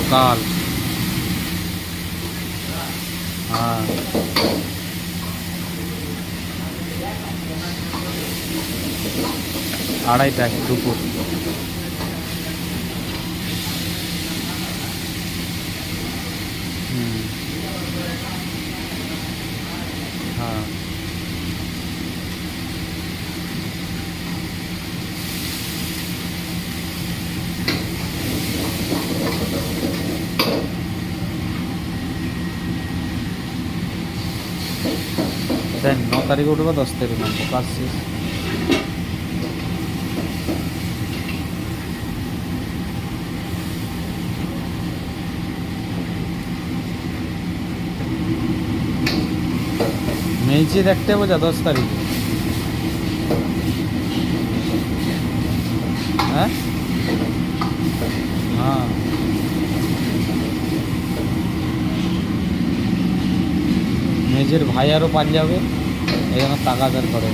সকাল। হ্যাঁ, 2:30 দুপুর। হুম। হ্যাঁ, দেন 9 তারিখে উঠবো, 10 তারিখে নামবো, কাজ শেষ। মেইচে দেখতে বোঝা 10 তারিখে। হ্যাঁ, হ্যাঁ, মেজের ভাই আরও পাঞ্জাবে, এই জন্য তাকাদার করে।